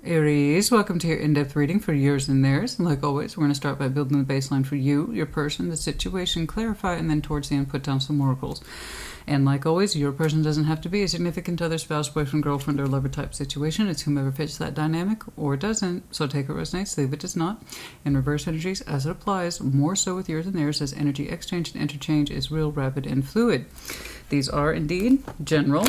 Aries, welcome to your in-depth reading for yours and theirs. And like always, we're going to start by building the baseline for you, your person, the situation, clarify, and then towards the end put down some oracles. And like always, your person doesn't have to be a significant other, spouse, boyfriend, girlfriend, or lover type situation. It's whomever fits that dynamic or doesn't. So take what resonates, leave it does not. And reverse energies as it applies, more so with yours and theirs, as energy exchange and interchange is real, rapid, and fluid. These are indeed general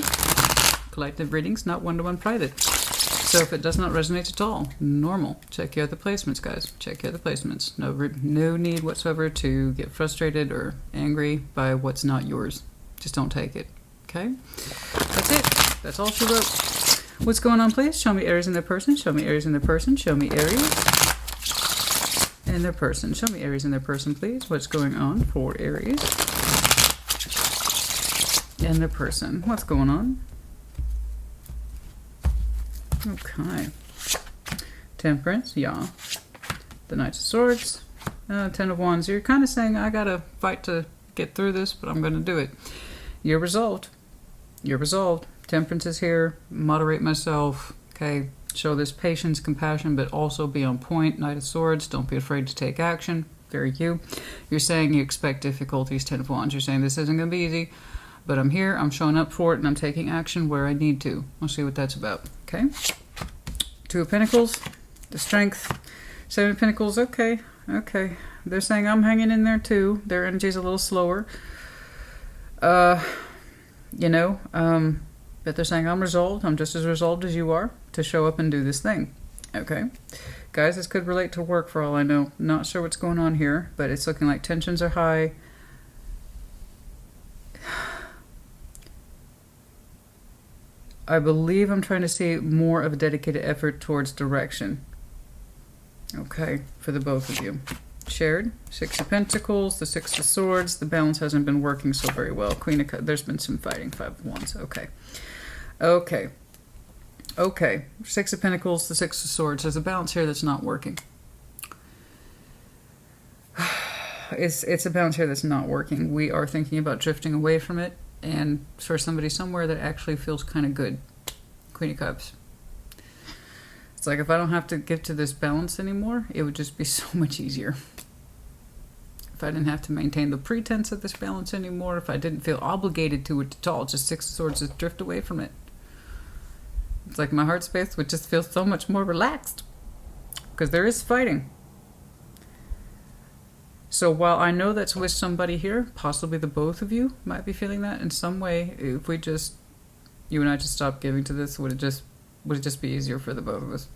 collective readings, not one-to-one private. So if it does not resonate at all, normal. Check your other placements, guys. Check your other placements. No need whatsoever to get frustrated or angry by what's not yours. Just don't take it. Okay? That's it. That's all she wrote. What's going on, please? Show me Aries and their person. Show me Aries and their person. Show me Aries and their person. Show me Aries and their person, please. What's going on for Aries and their person? What's going on? Okay. Temperance, yeah. The Knight of Swords. Ten of Wands. You're kind of saying, I gotta fight to get through this, but I'm gonna do it. You're resolved. You're resolved. Temperance is here. Moderate myself. Okay. Show this patience, compassion, but also be on point. Knight of Swords. Don't be afraid to take action. Very you. You're saying you expect difficulties. Ten of Wands. You're saying this isn't gonna be easy, but I'm here. I'm showing up for it, and I'm taking action where I need to. We'll see what that's about. Okay. Two of Pentacles. The Strength. Seven of Pentacles. Okay. Okay. They're saying I'm hanging in there too. Their energy's a little slower. But they're saying I'm resolved. I'm just as resolved as you are to show up and do this thing. Okay. Guys, this could relate to work for all I know. Not sure what's going on here, but it's looking like tensions are high. I believe I'm trying to see more of a dedicated effort towards direction. Okay, for the both of you. Shared. Six of Pentacles, the Six of Swords. The balance hasn't been working so very well. Queen of Cups. There's been some fighting. Five of Wands. Okay. Okay. Okay. Six of Pentacles, the Six of Swords. There's a balance here that's not working. It's a balance here that's not working. We are thinking about drifting away from it. And for somebody somewhere that actually feels kind of good. Queen of Cups. It's like if I don't have to get to this balance anymore, it would just be so much easier. If I didn't have to maintain the pretense of this balance anymore, if I didn't feel obligated to it at all, just Six of Swords, just drift away from it. It's like my heart space would just feel so much more relaxed. Because there is fighting. So while I know that's with somebody here, possibly the both of you might be feeling that in some way. If we just, you and I just stopped giving to this, would it just be easier for the both of us?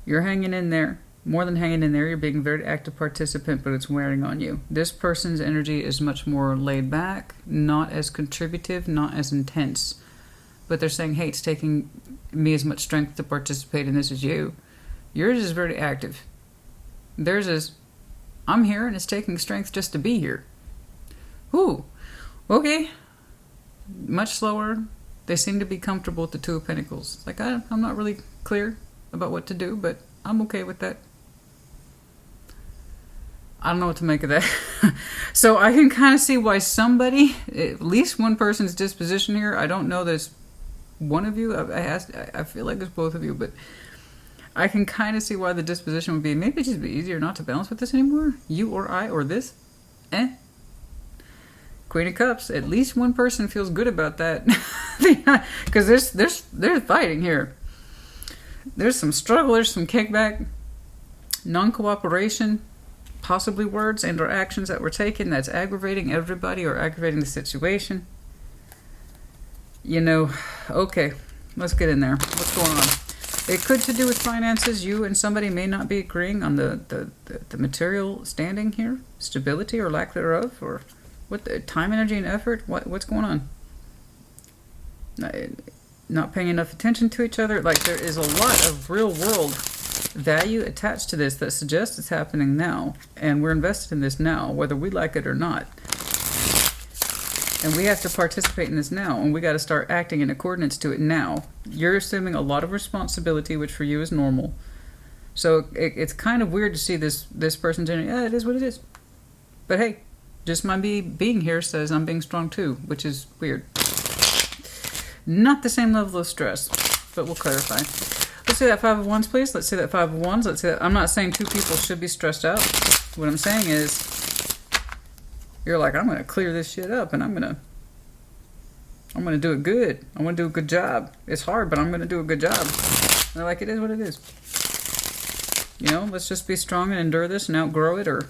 You're hanging in there. More than hanging in there, you're being a very active participant, but it's wearing on you. This person's energy is much more laid back, not as contributive, not as intense. But they're saying, hey, it's taking me as much strength to participate in this as you. Yours is very active. Theirs is, I'm here and it's taking strength just to be here. Ooh, okay. Much slower. They seem to be comfortable with the Two of Pentacles. It's like, I'm not really clear about what to do, but I'm okay with that. I don't know what to make of that. So I can kind of see why somebody, at least one person's disposition here, I don't know that it's one of you. I feel like it's both of you, but I can kind of see why the disposition would be, maybe it'd just be easier not to balance with this anymore. You or I or this. Queen of Cups. At least one person feels good about that. Because there's fighting here. There's some struggle, there's some kickback, non-cooperation, possibly words and or actions that were taken that's aggravating everybody or aggravating the situation. Okay, let's get in there. What's going on? It could to do with finances. You and somebody may not be agreeing on the material standing here, stability or lack thereof, or what the time, energy, and effort. What's going on? Not paying enough attention to each other. Like there is a lot of real world value attached to this that suggests it's happening now, and we're invested in this now, whether we like it or not. And we have to participate in this now, and we got to start acting in accordance to it now. You're assuming a lot of responsibility, which for you is normal. So it's kind of weird to see this person's energy. Yeah, it is what it is. But hey, just my being here says I'm being strong too, which is weird. Not the same level of stress, but we'll clarify. Let's see that Five of Wands, please. Let's see that Five of Wands. Let's see that. I'm not saying two people should be stressed out. What I'm saying is, you're like, I'm going to clear this shit up, and I'm going to do it good. I want to do a good job. It's hard, but I'm going to do a good job. And they're like, it is what it is. You know, let's just be strong and endure this and outgrow it, or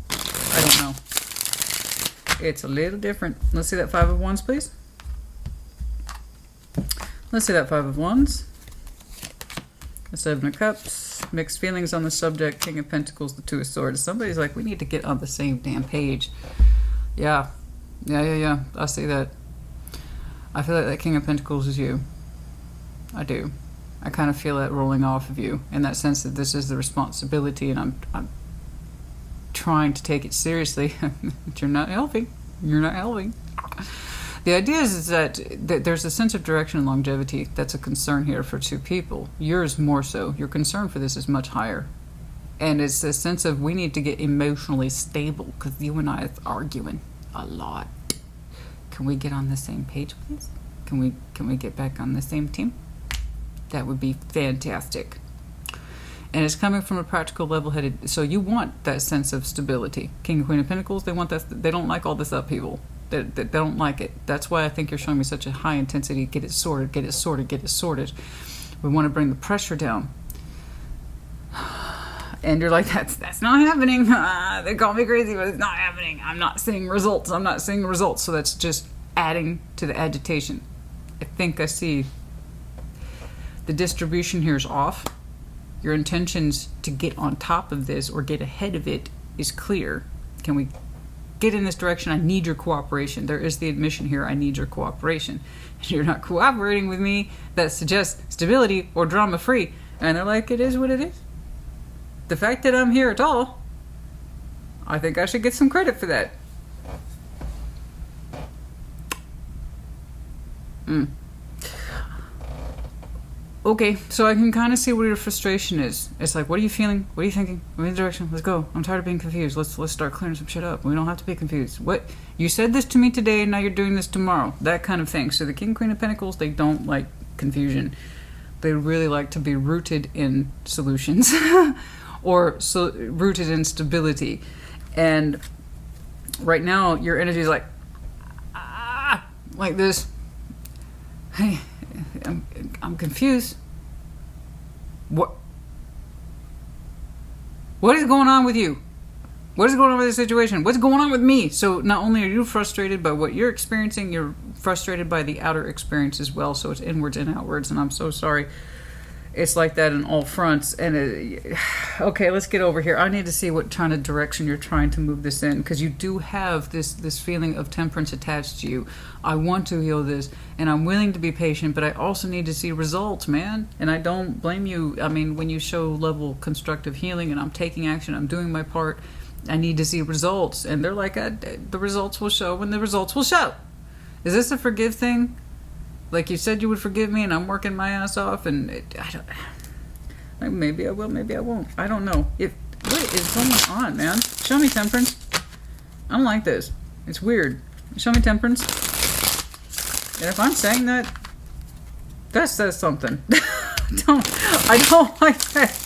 I don't know. It's a little different. Let's see that Five of Wands, please. Let's see that Five of Wands. The Seven of Cups. Mixed feelings on the subject. King of Pentacles, the Two of Swords. Somebody's like, we need to get on the same damn page. Yeah. Yeah. I see that. I feel like that King of Pentacles is you. I do. I kind of feel that rolling off of you in that sense that this is the responsibility, and I'm trying to take it seriously. But you're not helping. You're not helping. The idea is that there's a sense of direction and longevity that's a concern here for two people. Yours more so. Your concern for this is much higher. And it's a sense of we need to get emotionally stable because you and I are arguing a lot. Can we get on the same page, please? Can we get back on the same team? That would be fantastic. And it's coming from a practical, level-headed. So you want that sense of stability. King and Queen of Pentacles, they want that. They don't like all this upheaval. They don't like it. That's why I think you're showing me such a high intensity. Get it sorted. Get it sorted. Get it sorted. We want to bring the pressure down. And you're like, that's not happening. They call me crazy, but it's not happening. I'm not seeing results. I'm not seeing results. So that's just adding to the agitation. I think I see the distribution here is off. Your intentions to get on top of this or get ahead of it is clear. Can we get in this direction? I need your cooperation. There is the admission here. I need your cooperation. If you're not cooperating with me, that suggests stability or drama free. And they're like, it is what it is. The fact that I'm here at all, I think I should get some credit for that. Okay, so I can kind of see where your frustration is. It's like, what are you feeling? What are you thinking? I'm in the direction. Let's go. I'm tired of being confused. Let's start clearing some shit up. We don't have to be confused. What? You said this to me today, and now you're doing this tomorrow. That kind of thing. So the King, Queen of Pentacles, they don't like confusion. They really like to be rooted in solutions or rooted in stability. And right now, your energy is like this. Hey, I'm confused. What is going on with you? What is going on with this situation? What's going on with me? So not only are you frustrated by what you're experiencing, you're frustrated by the outer experience as well. So it's inwards and outwards. And I'm so sorry. It's like that in all fronts. And okay, let's get over here. I need to see what kind of direction you're trying to move this in, because you do have this feeling of temperance attached to you. I want to heal this, and I'm willing to be patient, but I also need to see results, man. And I don't blame you. I mean, when you show level constructive healing and I'm taking action, I'm doing my part, I need to see results. And they're like, the results will show when the results will show. Is this a forgive thing? Like you said you would forgive me, and I'm working my ass off, and maybe I will, maybe I won't. I don't know. What is going on, man? Show me temperance. I don't like this. It's weird. Show me temperance. And if I'm saying that says something. I don't like that.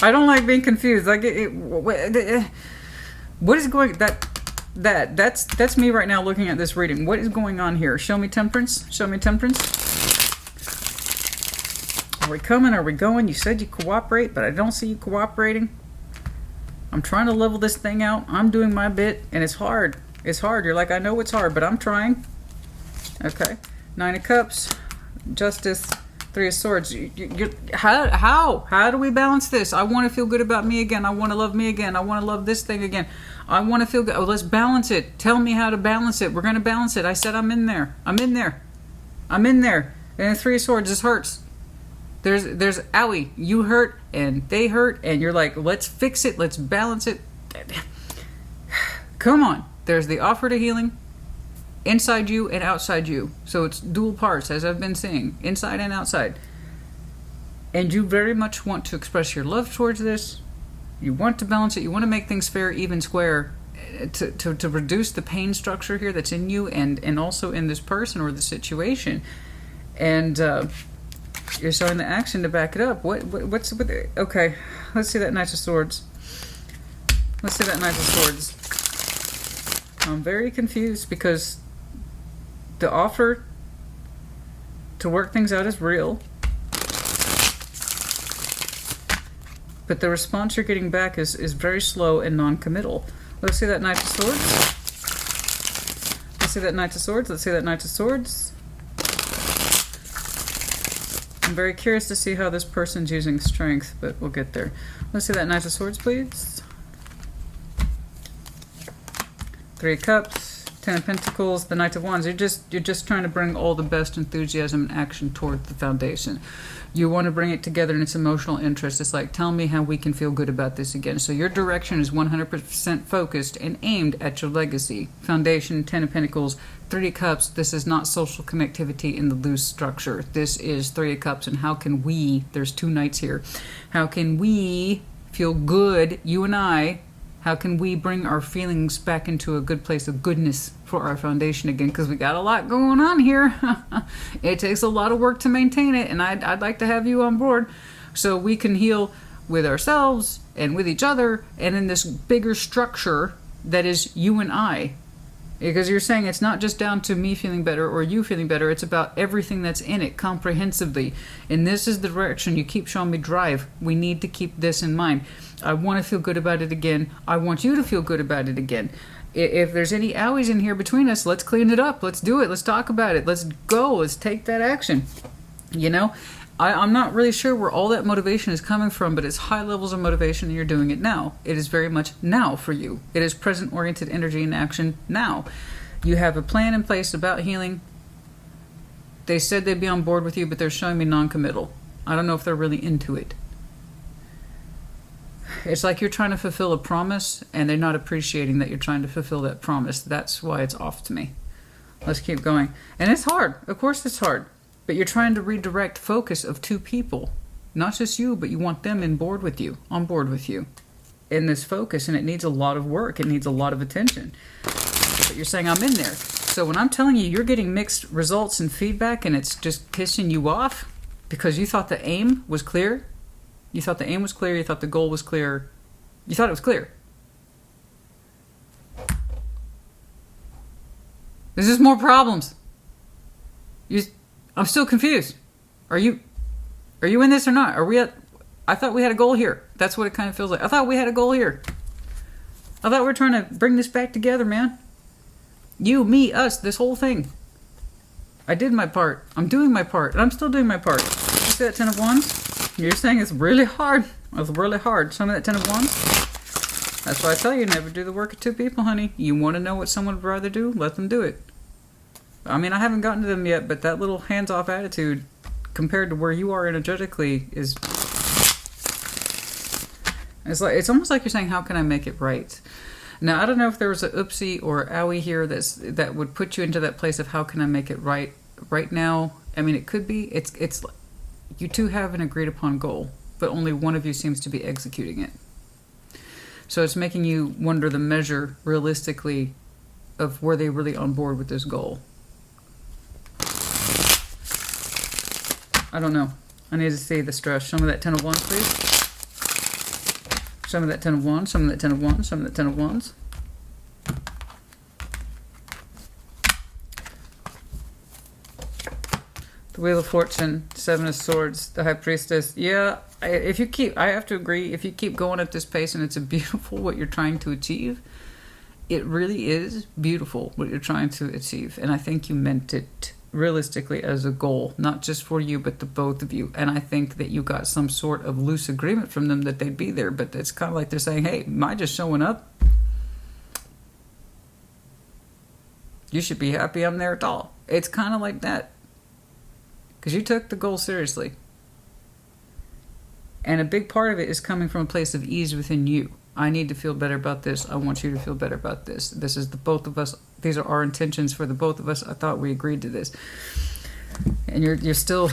I don't like being confused. Like what is going That's me right now looking at this reading. What is going on here? Show me temperance. Show me temperance. Are we coming? Are we going? You said you cooperate, but I don't see you cooperating. I'm trying to level this thing out. I'm doing my bit, and it's hard. It's hard. You're like, I know it's hard, but I'm trying. Okay. Nine of Cups. Justice. Three of Swords. How do we balance this? I want to feel good about me again. I want to love me again. I want to love this thing again. I want to feel good. Oh, let's balance it. Tell me how to balance it. We're going to balance it. I said I'm in there. I'm in there. I'm in there. And the Three of Swords, this hurts. There's owie. You hurt and they hurt, and you're like, let's fix it. Let's balance it. Come on. There's the offer to healing. Inside you and outside you. So it's dual parts, as I've been saying. Inside and outside. And you very much want to express your love towards this. You want to balance it. You want to make things fair, even, square. To reduce the pain structure here that's in you and also in this person or the situation. And you're showing the action to back it up. What's with it? Okay, let's see that Knight of Swords. Let's see that Knight of Swords. I'm very confused because the offer to work things out is real. But the response you're getting back is very slow and non-committal. Let's see that Knight of Swords. Let's see that Knight of Swords. Let's see that Knight of Swords. I'm very curious to see how this person's using strength, but we'll get there. Let's see that Knight of Swords, please. 3 of Cups, 10 of Pentacles, the Knight of Wands. You're just trying to bring all the best enthusiasm and action toward the foundation. You want to bring it together in its emotional interest. It's like, tell me how we can feel good about this again. So your direction is 100% focused and aimed at your legacy. Foundation, 10 of Pentacles, 3 of Cups. This is not social connectivity in the loose structure. This is 3 of Cups. And how can we, there's 2 knights here, how can we feel good, you and I, how can we bring our feelings back into a good place of goodness for our foundation again? Because we got a lot going on here. It takes a lot of work to maintain it, and I'd like to have you on board so we can heal with ourselves and with each other and in this bigger structure that is you and I. Because you're saying it's not just down to me feeling better or you feeling better, it's about everything that's in it comprehensively. And this is the direction you keep showing me drive. We need to keep this in mind. I want to feel good about it again. I want you to feel good about it again. If there's any owies in here between us, let's clean it up. Let's do it. Let's talk about it. Let's go. Let's take that action. You know, I'm not really sure where all that motivation is coming from, but it's high levels of motivation and you're doing it now. It is very much now for you. It is present-oriented energy and action now. You have a plan in place about healing. They said they'd be on board with you, but they're showing me non-committal. I don't know if they're really into it. It's like you're trying to fulfill a promise and they're not appreciating that you're trying to fulfill that promise. That's why it's off to me. Let's keep going. And it's hard. Of course it's hard. But you're trying to redirect focus of 2 people. Not just you, but you want them on board with you in this focus. And it needs a lot of work. It needs a lot of attention. But you're saying I'm in there. So when I'm telling you you're getting mixed results and feedback and it's just pissing you off because you thought the aim was clear. You thought the aim was clear. You thought the goal was clear. You thought it was clear. There's just more problems. I'm still confused. Are you in this or not? Are we at... I thought we had a goal here. That's what it kind of feels like. I thought we had a goal here. I thought we were trying to bring this back together, man. You, me, us, this whole thing. I did my part. I'm doing my part. And I'm still doing my part. You see that 10 of Wands? You're saying it's really hard. It's really hard. Some of that 10 of Wands. That's why I tell you, never do the work of 2 people, honey. You want to know what someone would rather do? Let them do it. I mean, I haven't gotten to them yet, but that little hands-off attitude compared to where you are energetically is... It's almost like you're saying, how can I make it right? Now, I don't know if there was an oopsie or owie here that would put you into that place of how can I make it right now. I mean, it could be. It's you 2 have an agreed upon goal, but only one of you seems to be executing it. So it's making you wonder the measure realistically of were they really on board with this goal. I don't know. I need to see the stress. Show me that 10 of Wands, please. Show me that 10 of Wands. Show me that 10 of Wands. Show me that 10 of Wands. The Wheel of Fortune, 7 of Swords, the High Priestess. Yeah, I have to agree, if you keep going at this pace and it's beautiful what you're trying to achieve, it really is beautiful what you're trying to achieve. And I think you meant it realistically as a goal, not just for you, but the both of you. And I think that you got some sort of loose agreement from them that they'd be there, but it's kind of like they're saying, hey, am I just showing up? You should be happy I'm there at all. It's kind of like that. Because you took the goal seriously. And a big part of it is coming from a place of ease within you. I need to feel better about this. I want you to feel better about this. This is the both of us. These are our intentions for the both of us. I thought we agreed to this. And you're still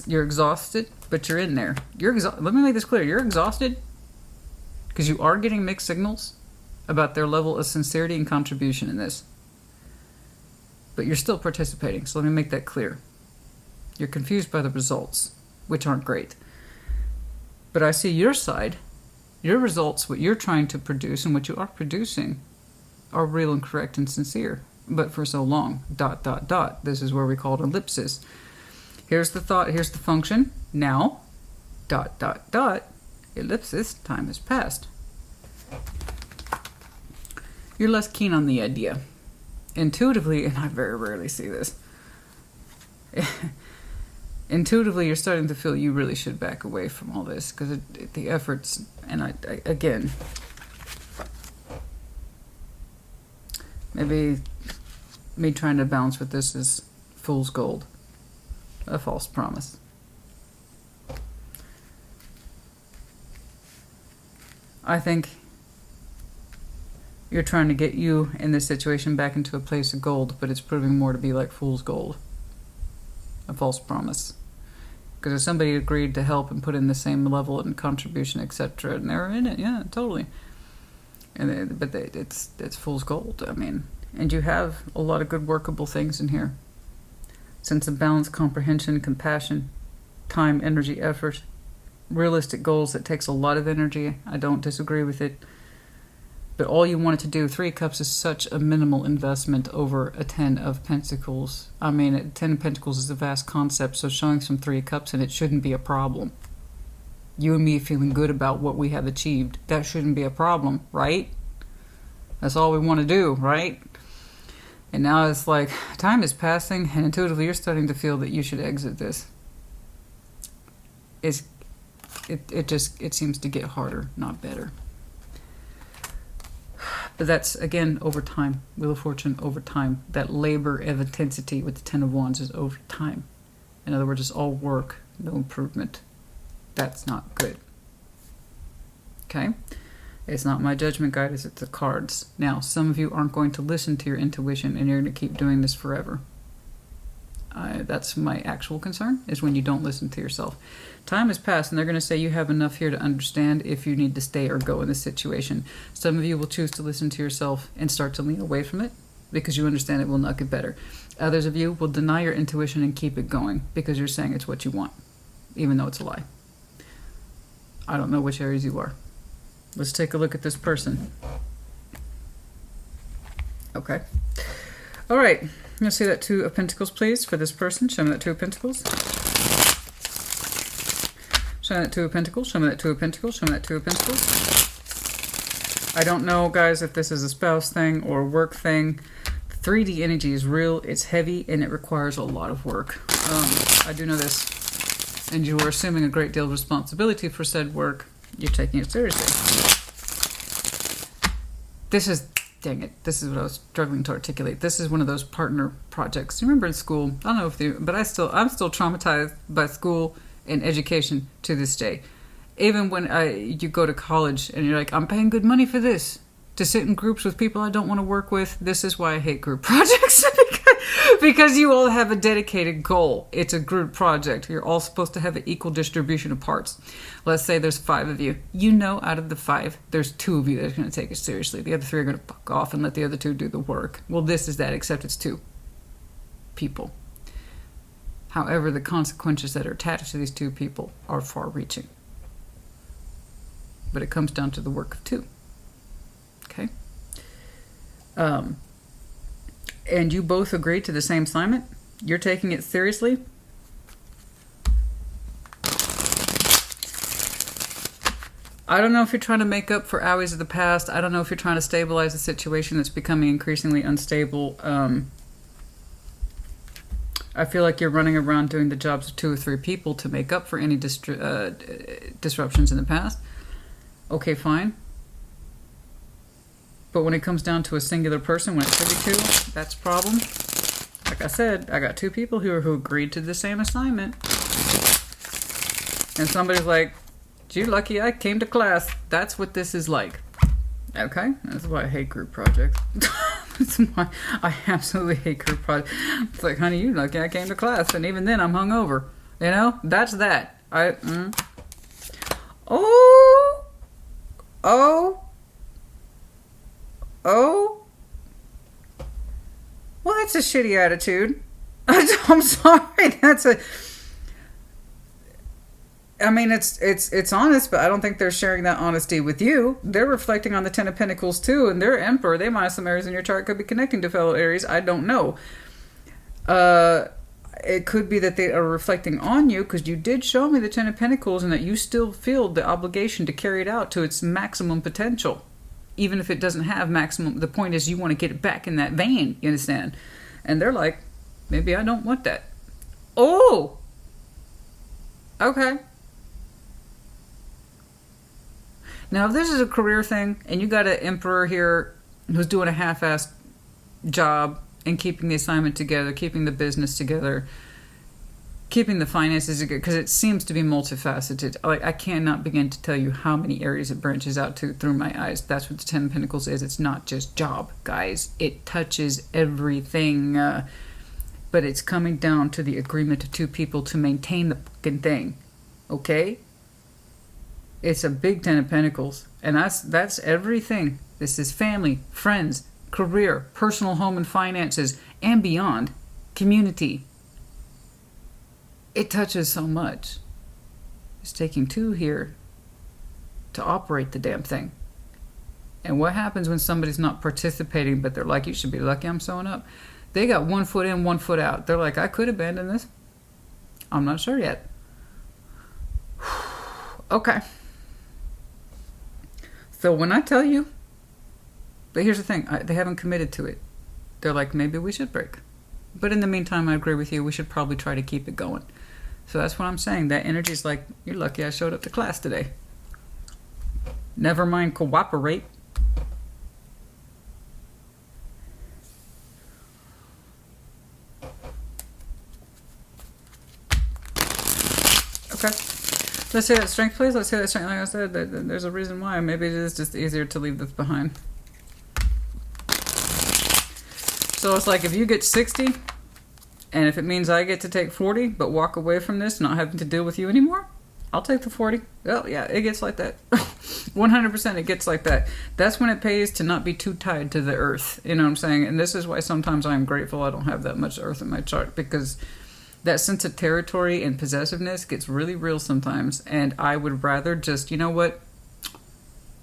you're exhausted, but you're in there. Let me make this clear. You're exhausted because you are getting mixed signals about their level of sincerity and contribution in this. But you're still participating. So let me make that clear. You're confused by the results, which aren't great. But I see your side. Your results, what you're trying to produce and what you are producing, are real and correct and sincere. But for so long, ... This is where we call it ellipsis. Here's the thought, here's the function. Now, ... Ellipsis, time has passed. You're less keen on the idea. Intuitively, and I very rarely see this, intuitively you're starting to feel you really should back away from all this, because the efforts, and I again, maybe me trying to balance with this is fool's gold, a false promise. I think you're trying to get you in this situation back into a place of gold, but it's proving more to be like fool's gold. A false promise. Because if somebody agreed to help and put in the same level and contribution, etc., and they're in it, yeah, totally. It's fool's gold. I mean, and you have a lot of good workable things in here. Sense of balance, comprehension, compassion, time, energy, effort, realistic goals. That takes a lot of energy. I don't disagree with it. But all you wanted to do, 3 cups is such a minimal investment over a 10 of pentacles. I mean, 10 of pentacles is a vast concept, so showing some 3 cups in it shouldn't be a problem. You and me feeling good about what we have achieved, that shouldn't be a problem, right? That's all we want to do, right? And now it's like, time is passing, and intuitively you're starting to feel that you should exit this. It seems to get harder, not better. But that's, again, over time. Wheel of Fortune, over time. That labor of intensity with the 10 of Wands is over time. In other words, it's all work, no improvement. That's not good. Okay? It's not my judgment, guys, it's the cards. Now, some of you aren't going to listen to your intuition, and you're going to keep doing this forever. That's my actual concern, is when you don't listen to yourself. Time has passed, and they're going to say you have enough here to understand if you need to stay or go in this situation. Some of you will choose to listen to yourself and start to lean away from it because you understand it will not get better. Others of you will deny your intuition and keep it going because you're saying it's what you want, even though it's a lie. I don't know which Aries you are. Let's take a look at this person. Okay. All right. Let's see that 2 of Pentacles, please, for this person. Show me that 2 of Pentacles. Show me that 2 of Pentacles. Show me that 2 of Pentacles. Show me that 2 of Pentacles. I don't know, guys, if this is a spouse thing or a work thing. The 3D energy is real. It's heavy, and it requires a lot of work. I do know this. And you are assuming a great deal of responsibility for said work. You're taking it seriously. This is... Dang it, this is what I was struggling to articulate. This is one of those partner projects. You remember in school, I don't know if you, but I'm still traumatized by school and education to this day. Even when you go to college and you're like, I'm paying good money for this, to sit in groups with people I don't want to work with. This is why I hate group projects. Because you all have a dedicated goal. It's a group project. You're all supposed to have an equal distribution of parts. Let's say there's 5 of you. You know out of the 5, there's 2 of you that are going to take it seriously. The other 3 are going to fuck off and let the other 2 do the work. Well, this is that, except it's 2 people. However, the consequences that are attached to these 2 people are far-reaching. But it comes down to the work of 2. Okay? And you both agreed to the same assignment? You're taking it seriously? I don't know if you're trying to make up for hours of the past. I don't know if you're trying to stabilize a situation that's becoming increasingly unstable. I feel like you're running around doing the jobs of 2 or 3 people to make up for any disruptions in the past. Okay, fine. But when it comes down to a singular person, when it should be 2, that's a problem. Like I said, I got 2 people who agreed to the same assignment. And somebody's like, "You're lucky I came to class." That's what this is like. Okay? That's why I hate group projects. That's why I absolutely hate group projects. It's like, honey, you're lucky I came to class. And even then, I'm hungover. You know? That's that. Oh, well, that's a shitty attitude. I'm sorry. I mean, it's honest, but I don't think they're sharing that honesty with you. They're reflecting on the Ten of Pentacles too, and their Emperor. They might have some Aries in your chart, could be connecting to fellow Aries. I don't know. It could be that they are reflecting on you because you did show me the Ten of Pentacles, and that you still feel the obligation to carry it out to its maximum potential, even if it doesn't have maximum. The point is, you want to get it back in that vein. You understand? And they're like, maybe I don't want that. Oh, okay. Now, if this is a career thing, and you got an Emperor here who's doing a half-assed job and keeping the assignment together, keeping the business together, keeping the finances together, because it seems to be multifaceted. Like, I cannot begin to tell you how many areas it branches out to through my eyes. That's what the Ten of Pentacles is. It's not just job, guys. It touches everything. But it's coming down to the agreement of two people to maintain the fucking thing. Okay? It's a big Ten of Pentacles. And that's everything. This is family, friends, career, personal home and finances, and beyond. Community. It touches so much. It's taking two here to operate the damn thing. And what happens when somebody's not participating, but they're like, you should be lucky I'm showing up? They got 1 foot in, 1 foot out. They're like, I could abandon this. I'm not sure yet. Okay. So when I tell you, but here's the thing, they haven't committed to it. They're like, maybe we should break. But in the meantime, I agree with you. We should probably try to keep it going. So that's what I'm saying. That energy is like, you're lucky I showed up to class today. Never mind cooperate. Okay. Let's say that strength, please. Let's say that strength. Like I said, there's a reason why. Maybe it is just easier to leave this behind. So it's like if you get 60, and if it means I get to take 40, but walk away from this, not having to deal with you anymore, I'll take the 40. Oh, yeah, it gets like that. 100% it gets like that. That's when it pays to not be too tied to the earth. You know what I'm saying? And this is why sometimes I'm grateful I don't have that much earth in my chart, because that sense of territory and possessiveness gets really real sometimes. And I would rather just, you know what?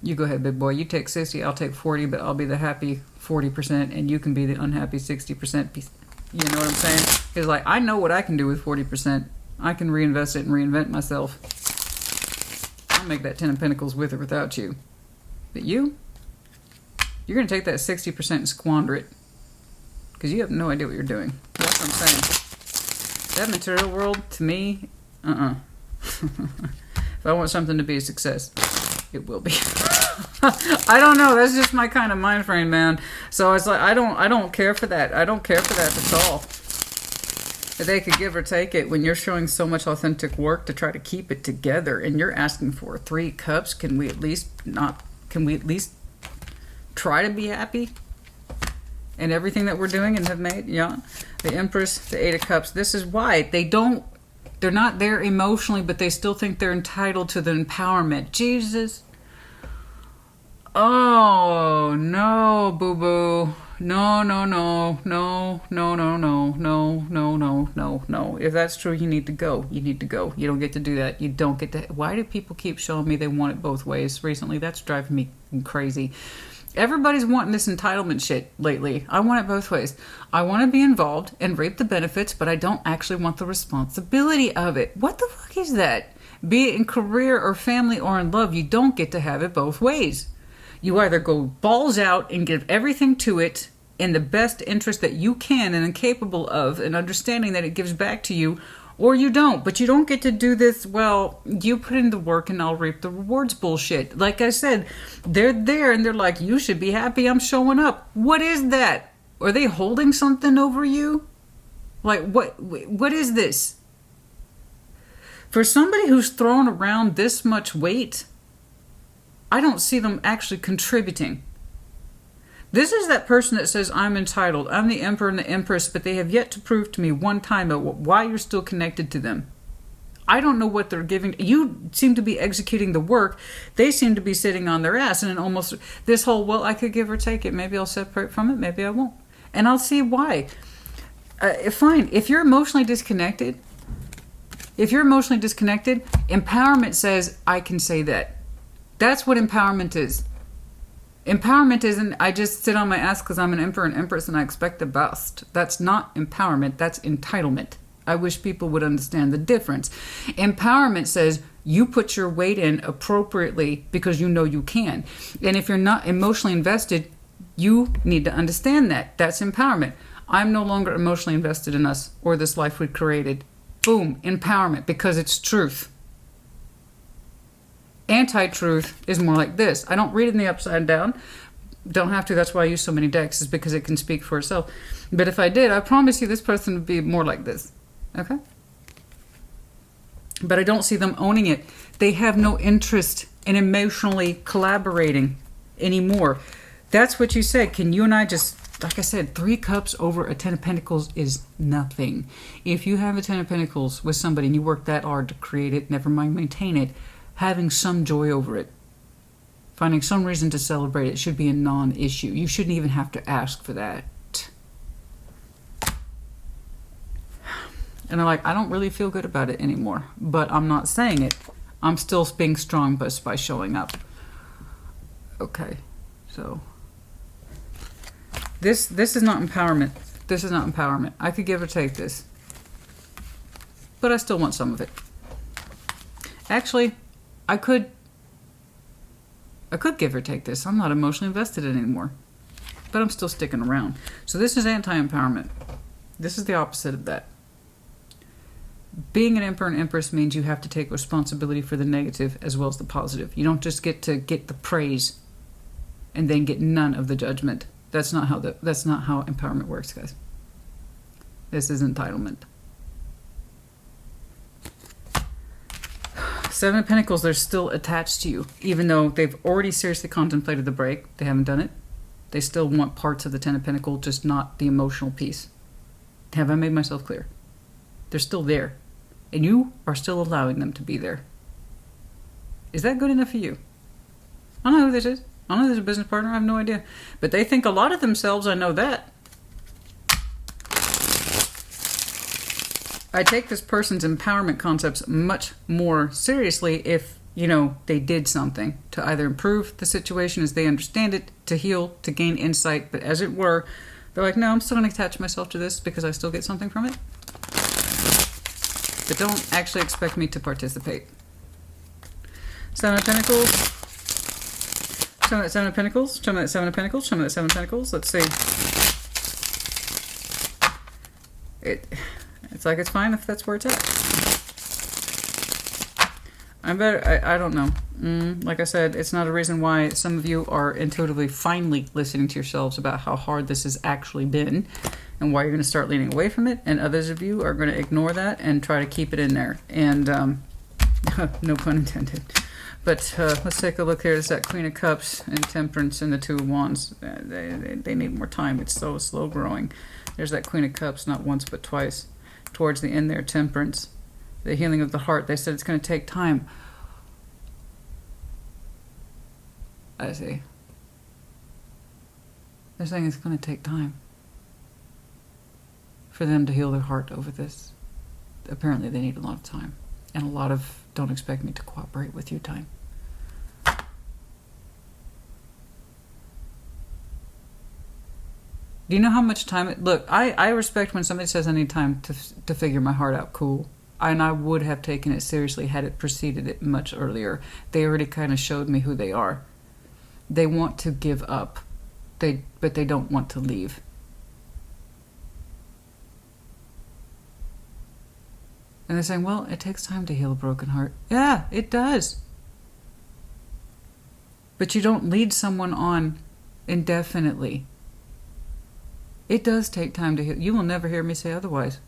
You go ahead, big boy. You take 60, I'll take 40, but I'll be the happy 40%, and you can be the unhappy 60%. You know what I'm saying? It's like, I know what I can do with 40%. I can reinvest it and reinvent myself. I'll make that 10 of Pentacles with or without you. But you're going to take that 60% and squander it. Because you have no idea what you're doing. That's what I'm saying. That material world, to me, If I want something to be a success, it will be. I don't know. That's just my kind of mind frame, man. So it's like I don't care for that. I don't care for that at all. If they could give or take it, when you're showing so much authentic work to try to keep it together, and you're asking for 3 cups, can we at least try to be happy in everything that we're doing and have made? Yeah. The Empress, the 8 of Cups. This is why they're not there emotionally, but they still think they're entitled to the empowerment. Jesus. Oh, no, boo-boo. No. If that's true, you need to go. You need to go. You don't get to do that. You don't get to... Why do people keep showing me they want it both ways recently? That's driving me crazy. Everybody's wanting this entitlement shit lately. I want it both ways. I want to be involved and reap the benefits, but I don't actually want the responsibility of it. What the fuck is that? Be it in career or family or in love, you don't get to have it both ways. You either go balls out and give everything to it in the best interest that you can and are capable of, and understanding that it gives back to you, or you don't. But you don't get to do this, well, you put in the work and I'll reap the rewards bullshit. Like I said, they're there and they're like, you should be happy I'm showing up. What is that? Are they holding something over you? Like, what is this? For somebody who's thrown around this much weight, I don't see them actually contributing. This is that person that says, I'm entitled, I'm the Emperor and the Empress, but they have yet to prove to me one time why you're still connected to them. I don't know what they're giving. You seem to be executing the work. They seem to be sitting on their ass. And almost this whole, well, I could give or take it. Maybe I'll separate from it. Maybe I won't. And I'll see why. Fine. If you're emotionally disconnected, If you're emotionally disconnected, empowerment says, I can say that. That's what empowerment is. Empowerment isn't, I just sit on my ass because I'm an emperor and empress and I expect the best. That's not empowerment. That's entitlement. I wish people would understand the difference. Empowerment says you put your weight in appropriately because you know you can. And if you're not emotionally invested, you need to understand that. That's empowerment. I'm no longer emotionally invested in us or this life we created. Boom, empowerment, because it's truth. Anti-truth is more like this. I don't read it in the upside down. Don't have to. That's why I use so many decks, is because it can speak for itself. But if I did, I promise you this person would be more like this. Okay? But I don't see them owning it. They have no interest in emotionally collaborating anymore. That's what you said. Can you and I just, like I said, 3 cups over a 10 of Pentacles is nothing. If you have a 10 of Pentacles with somebody and you work that hard to create it, never mind maintain it, having some joy over it, finding some reason to celebrate it should be a non-issue. You shouldn't even have to ask for that. And I'm like, I don't really feel good about it anymore, but I'm not saying it. I'm still being strong just by showing up. Okay, so this is not empowerment. This is not empowerment. I could give or take this, but I still want some of it. Actually, I could give or take this. I'm not emotionally invested in it anymore, but I'm still sticking around. So this is anti-empowerment. This is the opposite of that. Being an emperor and empress means you have to take responsibility for the negative as well as the positive. You don't just get to get the praise and then get none of the judgment. That's not how empowerment works, guys. This is entitlement. 7 of Pentacles, they're still attached to you. Even though they've already seriously contemplated the break, they haven't done it. They still want parts of the 10 of Pentacles, just not the emotional piece. Have I made myself clear? They're still there. And you are still allowing them to be there. Is that good enough for you? I don't know who this is. I don't know if this is a business partner. I have no idea. But they think a lot of themselves. I know that. I take this person's empowerment concepts much more seriously if, you know, they did something to either improve the situation as they understand it, to heal, to gain insight. But as it were, they're like, no, I'm still going to attach myself to this because I still get something from it. But don't actually expect me to participate. 7 of Pentacles. Show me that 7 of Pentacles. Show me that 7 of Pentacles. Show me that 7 of Pentacles. Let's see. It's like it's fine if that's where it's at. I don't know. Like I said, it's not a reason why some of you are intuitively finally listening to yourselves about how hard this has actually been and why you're going to start leaning away from it. And others of you are going to ignore that and try to keep it in there. And no pun intended. But let's take a look here. It's that Queen of Cups and Temperance and the 2 of Wands. They need more time. It's so slow growing. There's that Queen of Cups, not once but twice. Towards the end there, Temperance. The healing of the heart. They said it's going to take time. I see. They're saying it's going to take time for them to heal their heart over this. Apparently they need a lot of time. And a lot of don't expect me to cooperate with you time. Do you know how much time look, I respect when somebody says I need time to figure my heart out. Cool. And I would have taken it seriously had it preceded it much earlier. They already kind of showed me who they are. They want to give up. But they don't want to leave. And they're saying, well, it takes time to heal a broken heart. Yeah, it does. But you don't lead someone on indefinitely. It does take time to heal. You will never hear me say otherwise.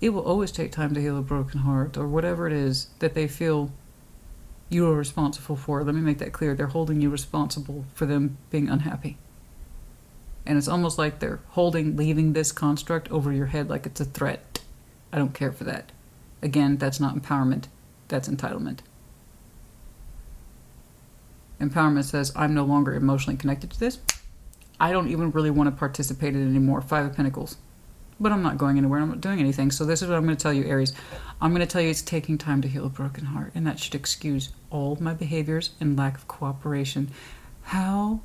It will always take time to heal a broken heart or whatever it is that they feel you are responsible for. Let me make that clear. They're holding you responsible for them being unhappy. And it's almost like they're leaving this construct over your head like it's a threat. I don't care for that. Again, that's not empowerment. That's entitlement. Empowerment says, I'm no longer emotionally connected to this. I don't even really want to participate in it anymore. 5 of Pentacles. But I'm not going anywhere. I'm not doing anything. So this is what I'm going to tell you, Aries. I'm going to tell you it's taking time to heal a broken heart. And that should excuse all of my behaviors and lack of cooperation. How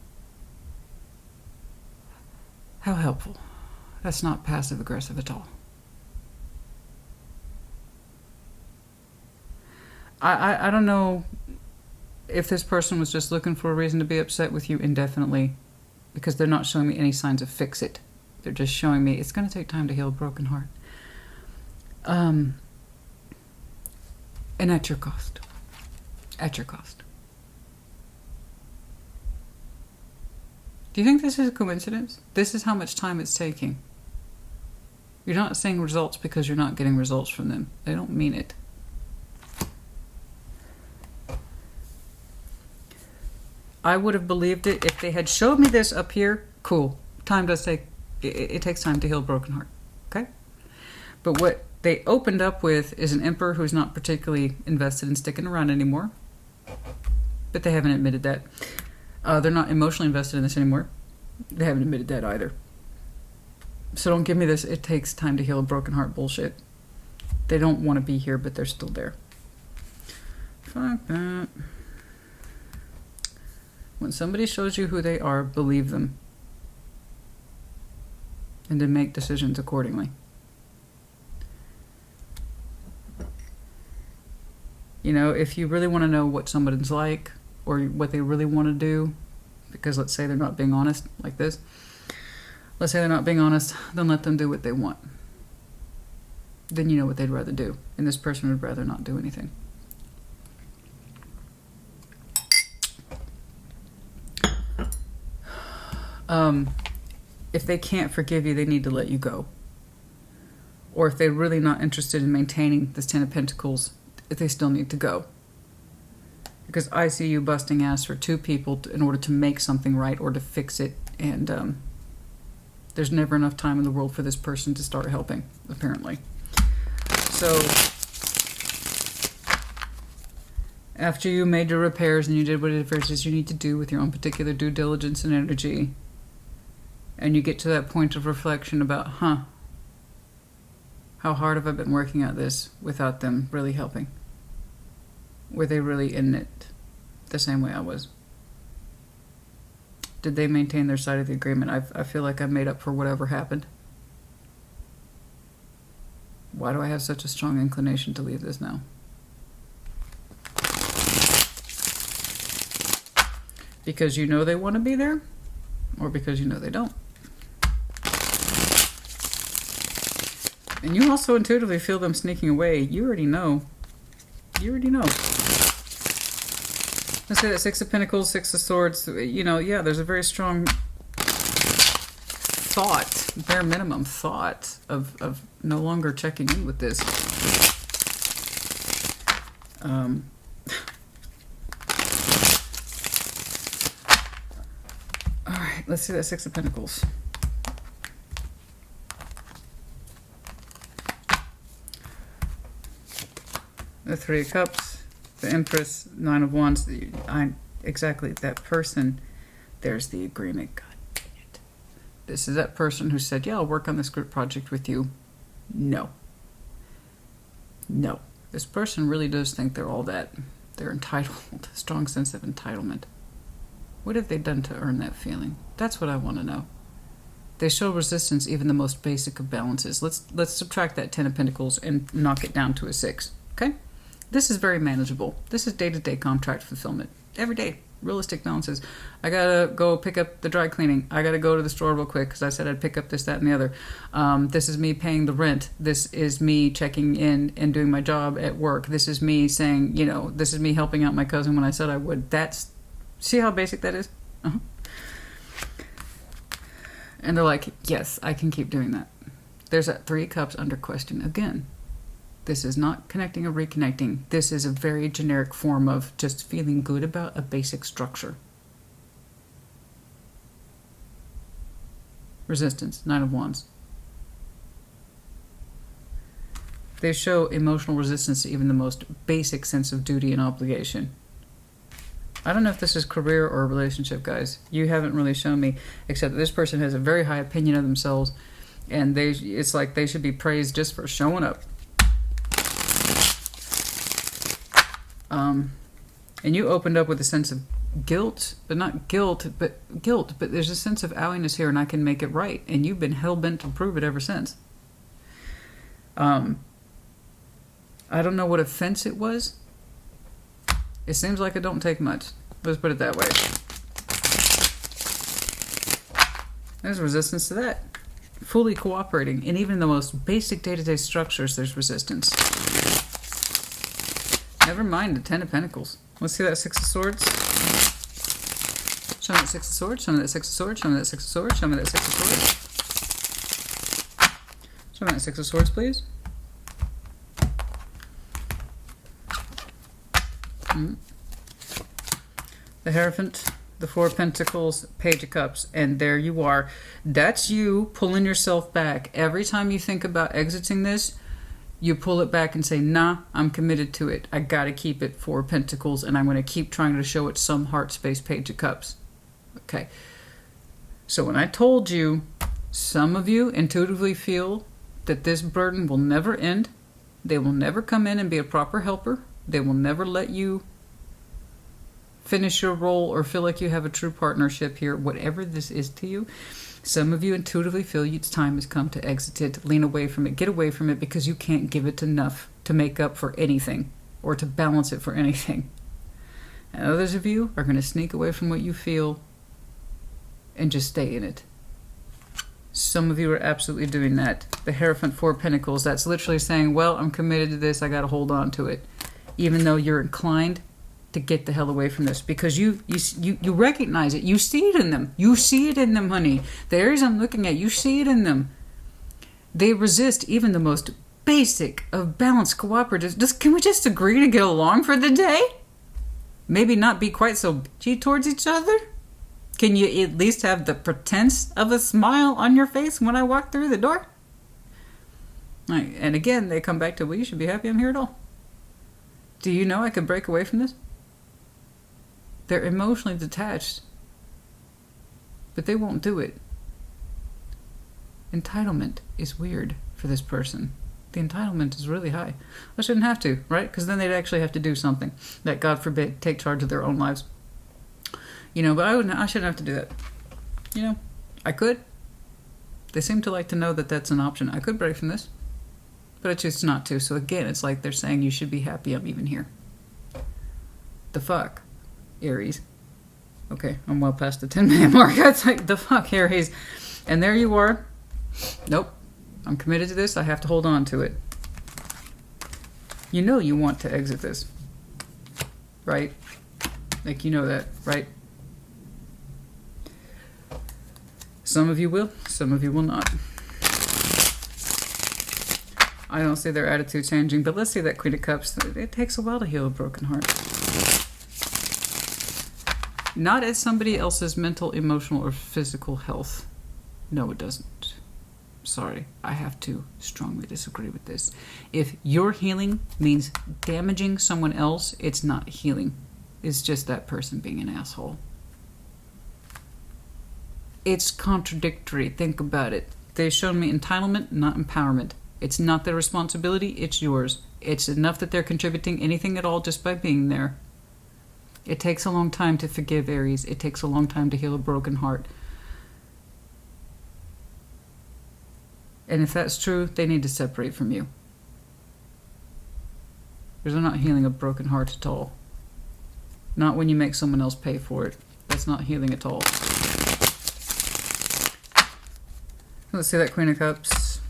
helpful. That's not passive aggressive at all. I don't know if this person was just looking for a reason to be upset with you indefinitely, because they're not showing me any signs of fix it. They're just showing me it's going to take time to heal a broken heart. And at your cost. At your cost. Do you think this is a coincidence? This is how much time it's taking. You're not seeing results because you're not getting results from them. They don't mean it. I would have believed it if they had showed me this up here. Cool. Time does take... It takes time to heal a broken heart. Okay? But what they opened up with is an emperor who's not particularly invested in sticking around anymore. But they haven't admitted that. They're not emotionally invested in this anymore. They haven't admitted that either. So don't give me this it takes time to heal a broken heart bullshit. They don't want to be here, but they're still there. Fuck that. When somebody shows you who they are, believe them. And then make decisions accordingly. You know, if you really want to know what somebody's like, or what they really want to do, because let's say they're not being honest, like this. Let's say they're not being honest, then let them do what they want. Then you know what they'd rather do. And this person would rather not do anything. If they can't forgive you, they need to let you go. Or if they're really not interested in maintaining this Ten of Pentacles, they still need to go. Because I see you busting ass for two people in order to make something right or to fix it. And there's never enough time in the world for this person to start helping, apparently. So, after you made your repairs and you did whatever it is you need to do with your own particular due diligence and energy, and you get to that point of reflection about, how hard have I been working at this without them really helping? Were they really in it the same way I was? Did they maintain their side of the agreement? I feel like I made up for whatever happened. Why do I have such a strong inclination to leave this now? Because you know they want to be there? Or because you know they don't? And you also intuitively feel them sneaking away. You already know. You already know. Let's say that Six of Pentacles, Six of Swords, you know, yeah, there's a very strong thought, bare minimum thought of no longer checking in with this. Alright, let's see that Six of Pentacles. The Three of Cups, the Empress, Nine of Wands. Exactly, that person. There's the agreement. God dang it. This is that person who said, yeah, I'll work on this group project with you. No. No. This person really does think they're all that. They're entitled. A strong sense of entitlement. What have they done to earn that feeling? That's what I want to know. They show resistance even the most basic of balances. Let's subtract that Ten of Pentacles and knock it down to a 6. Okay? This is very manageable. This is day-to-day contract fulfillment. Every day. Realistic balances. I gotta go pick up the dry cleaning. I gotta go to the store real quick because I said I'd pick up this, that, and the other. This is me paying the rent. This is me checking in and doing my job at work. This is me saying, you know, this is me helping out my cousin when I said I would. That's... See how basic that is? Uh-huh. And they're like, yes, I can keep doing that. There's that Three of Cups under question again. This is not connecting or reconnecting. This is a very generic form of just feeling good about a basic structure. Resistance, Nine of Wands. They show emotional resistance to even the most basic sense of duty and obligation. I don't know if this is career or a relationship, guys. You haven't really shown me, except that this person has a very high opinion of themselves And it's like they should be praised just for showing up. And you opened up with a sense of guilt, but not guilt, but there's a sense of owiness here, and I can make it right. And you've been hell-bent to prove it ever since. I don't know what offense it was. It seems like it don't take much. Let's put it that way. There's resistance to that. Fully cooperating. And even the most basic day-to-day structures, there's resistance. Never mind the Ten of Pentacles. Let's see that Six of Swords. Show me that Six of Swords. Show me that Six of Swords. Show me that Six of Swords. Show me that Six of Swords. Show me that Six of Swords, please. The Hierophant, the Four of Pentacles, Page of Cups, and there you are. That's you pulling yourself back. Every time you think about exiting this, you pull it back and say, nah, I'm committed to it. I gotta keep it. Four of Pentacles, and I'm going to keep trying to show it some heart space. Page of Cups. Okay. So when I told you, some of you intuitively feel that this burden will never end. They will never come in and be a proper helper. They will never let you finish your role or feel like you have a true partnership here, whatever this is to you. Some of you intuitively feel its time has come to exit it, lean away from it, get away from it because you can't give it enough to make up for anything or to balance it for anything. And others of you are going to sneak away from what you feel and just stay in it. Some of you are absolutely doing that. The Hierophant, Four of Pentacles, that's literally saying, well, I'm committed to this, I got to hold on to it. Even though you're inclined to get the hell away from this because you recognize it. You see it in them. You see it in them, honey. The Aries I'm looking at, you see it in them. They resist even the most basic of balanced cooperatives. Can we just agree to get along for the day? Maybe not be quite so bitchy towards each other? Can you at least have the pretense of a smile on your face when I walk through the door? Right. And again, they come back to, well, you should be happy I'm here at all. Do you know I could break away from this? They're emotionally detached, but they won't do it. Entitlement is weird for this person. The entitlement is really high. I shouldn't have to, right? Because then they'd actually have to do something that, God forbid, take charge of their own lives. You know, but I shouldn't have to do that. You know, I could. They seem to like to know that that's an option. I could break from this, but I choose not to. So again, it's like they're saying you should be happy I'm even here. The fuck, Aries. Okay, I'm well past the 10-minute mark. That's like, the fuck, Aries. And there you are. Nope. I'm committed to this. I have to hold on to it. You know you want to exit this. Right? Like, you know that, right? Some of you will. Some of you will not. I don't see their attitude changing, but let's see that Queen of Cups. It takes a while to heal a broken heart. Not as somebody else's mental, emotional, or physical health. No, it doesn't. Sorry, I have to strongly disagree with this. If your healing means damaging someone else, it's not healing. It's just that person being an asshole. It's contradictory. Think about it. They've shown me entitlement, not empowerment. It's not their responsibility, it's yours. It's enough that they're contributing anything at all just by being there. It takes a long time to forgive, Aries. It takes a long time to heal a broken heart. And if that's true, they need to separate from you. Because they're not healing a broken heart at all. Not when you make someone else pay for it. That's not healing at all. Let's see that Queen of Cups.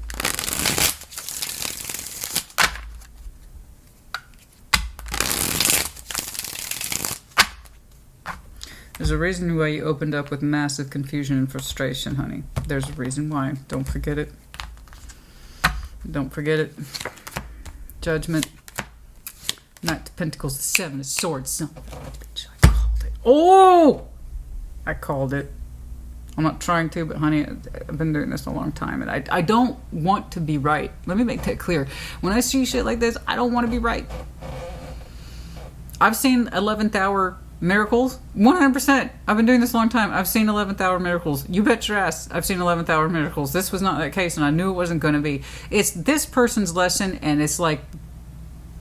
There's a reason why you opened up with massive confusion and frustration, honey. There's a reason why. Don't forget it. Don't forget it. Judgment. Knight of Pentacles, the Seven of Swords. Son of a bitch, I called it. Oh! I called it. I'm not trying to, but honey, I've been doing this a long time, and I don't want to be right. Let me make that clear. When I see shit like this, I don't want to be right. I've seen 11th hour Miracles? 100%. I've been doing this a long time. I've seen 11th hour miracles. You bet your ass I've seen 11th hour miracles. This was not that case, and I knew it wasn't going to be. It's this person's lesson, and it's like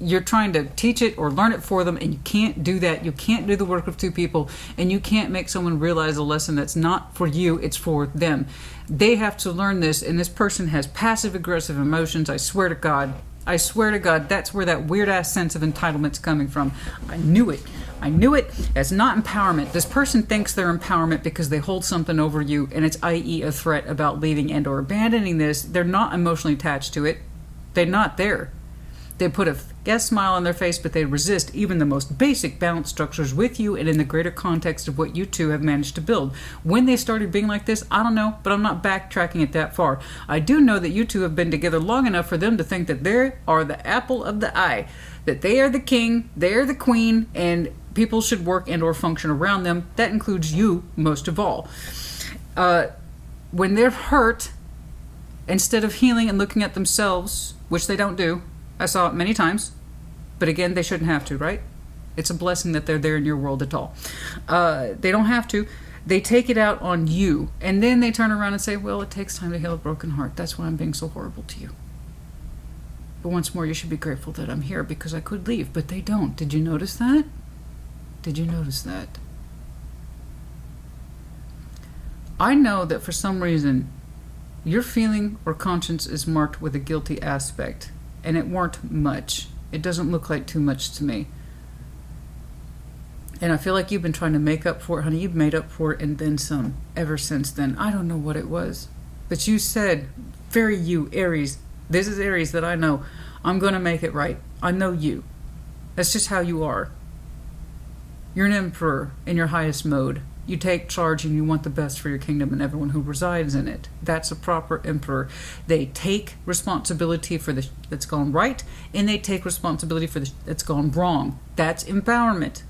you're trying to teach it or learn it for them, and you can't do that. You can't do the work of two people, and you can't make someone realize a lesson that's not for you, it's for them. They have to learn this, and this person has passive-aggressive emotions. I swear to God. I swear to God, that's where that weird-ass sense of entitlement's coming from. I knew it. I knew it. It's not empowerment. This person thinks they're empowerment because they hold something over you, and it's i.e. a threat about leaving and or abandoning this. They're not emotionally attached to it. They're not there. They put a guess smile on their face, but they resist even the most basic balance structures with you and in the greater context of what you two have managed to build. When they started being like this, I don't know, but I'm not backtracking it that far. I do know that you two have been together long enough for them to think that they are the apple of the eye, that they are the king, they are the queen, and people should work and or function around them. That includes you most of all. When they're hurt, instead of healing and looking at themselves, which they don't do, I saw it many times, but again, they shouldn't have to, right? It's a blessing that they're there in your world at all. They don't have to. They take it out on you, and then they turn around and say, well, it takes time to heal a broken heart. That's why I'm being so horrible to you. But once more, you should be grateful that I'm here because I could leave, but they don't. Did you notice that? Did you notice that? I know that for some reason, your feeling or conscience is marked with a guilty aspect. And it weren't much. It doesn't look like too much to me. And I feel like you've been trying to make up for it, honey. You've made up for it and then some ever since then. I don't know what it was. But you said, very you, Aries. This is Aries that I know. I'm going to make it right. I know you. That's just how you are. You're an emperor in your highest mode. You take charge and you want the best for your kingdom and everyone who resides in it. That's a proper emperor. They take responsibility for the that's gone right, and they take responsibility for the that's gone wrong. That's empowerment.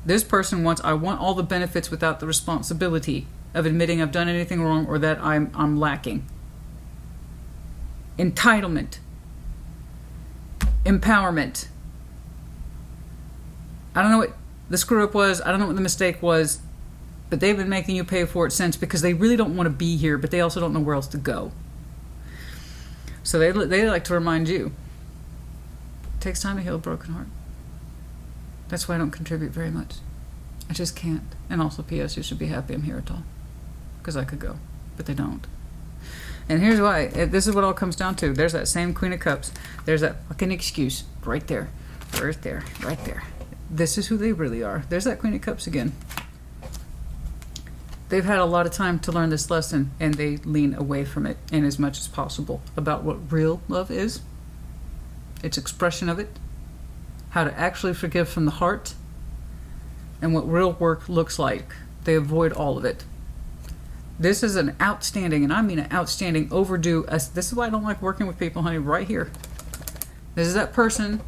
This person wants, I want all the benefits without the responsibility of admitting I've done anything wrong or that I'm lacking. Entitlement. Empowerment. I don't know what the screw up was. I don't know what the mistake was. But they've been making you pay for it since because they really don't want to be here, but they also don't know where else to go. So they like to remind you. It takes time to heal a broken heart. That's why I don't contribute very much. I just can't. And also, P.S., you should be happy I'm here at all. Because I could go. But they don't. And here's why. This is what all comes down to. There's that same Queen of Cups. There's that fucking excuse. Right there. Right there. Right there. This is who they really are. There's that Queen of Cups again. They've had a lot of time to learn this lesson, and they lean away from it in as much as possible about what real love is, its expression of it, how to actually forgive from the heart, and what real work looks like. They avoid all of it. This is an outstanding, and I mean an outstanding, overdue. This is why I don't like working with people, honey, right here. This is that person